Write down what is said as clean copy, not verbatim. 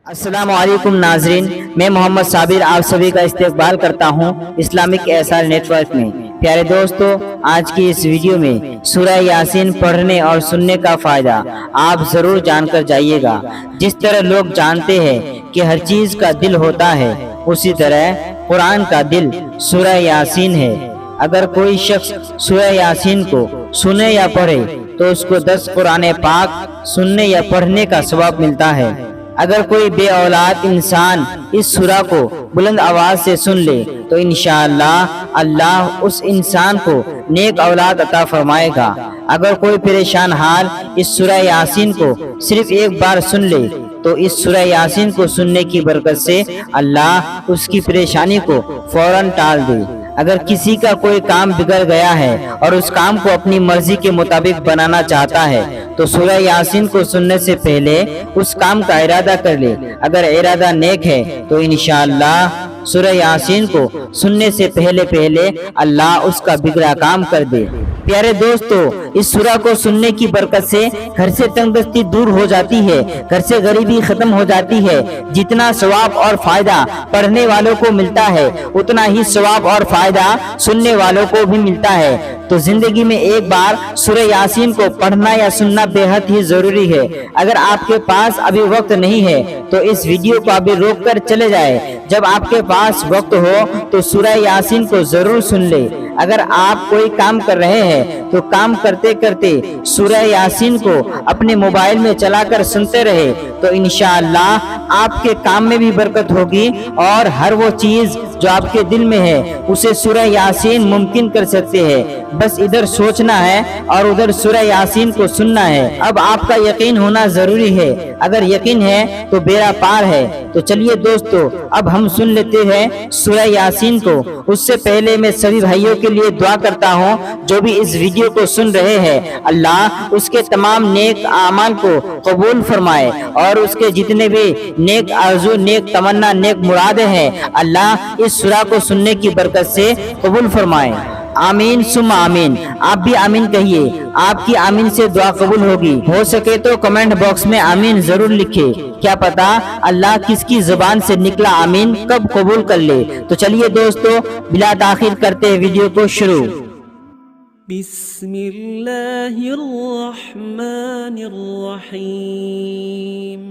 السلام علیکم ناظرین، میں محمد صابر آپ سبھی کا استقبال کرتا ہوں اسلامک احسار نیٹ ورک میں۔ پیارے دوستو، آج کی اس ویڈیو میں سورہ یاسین پڑھنے اور سننے کا فائدہ آپ ضرور جان کر جائیے گا۔ جس طرح لوگ جانتے ہیں کہ ہر چیز کا دل ہوتا ہے، اسی طرح قرآن کا دل سورہ یاسین ہے۔ اگر کوئی شخص سورہ یاسین کو سنے یا پڑھے تو اس کو 10 قرآن پاک سننے یا پڑھنے کا ثواب ملتا ہے۔ اگر کوئی بے اولاد انسان اس سورہ کو بلند آواز سے سن لے تو انشاءاللہ اللہ اس انسان کو نیک اولاد عطا فرمائے گا۔ اگر کوئی پریشان حال اس سورہ یاسین کو صرف ایک بار سن لے تو اس سورہ یاسین کو سننے کی برکت سے اللہ اس کی پریشانی کو فوراً ٹال دے۔ اگر کسی کا کوئی کام بگڑ گیا ہے اور اس کام کو اپنی مرضی کے مطابق بنانا چاہتا ہے تو سورہ یاسین کو سننے سے پہلے اس کام کا ارادہ کر لے۔ اگر ارادہ نیک ہے تو انشاءاللہ سورہ یاسین کو سننے سے پہلے اللہ اس کا بگڑا کام کر دے۔ پیارے دوستو، اس سورہ کو سننے کی برکت سے گھر سے تنگ دستی دور ہو جاتی ہے، گھر سے غریبی ختم ہو جاتی ہے۔ جتنا ثواب اور فائدہ پڑھنے والوں کو ملتا ہے اتنا ہی ثواب اور فائدہ سننے والوں کو بھی ملتا ہے۔ تو زندگی میں ایک بار سورہ یاسین کو پڑھنا یا سننا بے حد ہی ضروری ہے۔ اگر آپ کے پاس ابھی وقت نہیں ہے تو اس ویڈیو کو ابھی روک کر چلے جائے، جب آپ کے پاس وقت ہو تو سورہ یاسین کو ضرور سن لے۔ اگر آپ کوئی کام کر رہے ہیں تو کام کرتے کرتے سورہ یاسین کو اپنے موبائل میں چلا کر سنتے رہے تو انشاءاللہ آپ کے کام میں بھی برکت ہوگی، اور ہر وہ چیز جو آپ کے دل میں ہے اسے سورہ یاسین ممکن کر سکتے ہیں۔ بس ادھر سوچنا ہے اور ادھر سورہ یاسین کو سننا ہے۔ اب آپ کا یقین ہونا ضروری ہے، اگر یقین ہے تو بیڑا پار ہے۔ تو چلیے دوستو، اب ہم سن لیتے ہیں سورہ یاسین کو۔ اس سے پہلے میں سبھی بھائیوں کے لیے دعا کرتا ہوں جو بھی اس ویڈیو کو سن رہے ہیں، اللہ اس کے تمام نیک اعمال کو قبول فرمائے، اور اس کے جتنے بھی نیک آرزو، نیک تمنا، نیک مرادیں ہیں اللہ اس سورہ کو سننے کی برکت سے قبول فرمائے۔ آمین ثم آمین۔ آپ بھی آمین کہیے، آپ کی آمین سے دعا قبول ہوگی۔ ہو سکے تو کمنٹ باکس میں آمین ضرور لکھے، کیا پتا اللہ کس کی زبان سے نکلا آمین کب قبول کر لے۔ تو چلیے دوستو، بلا تاخیر کرتے ہیں ویڈیو کو شروع۔ بسم اللہ الرحمن الرحیم۔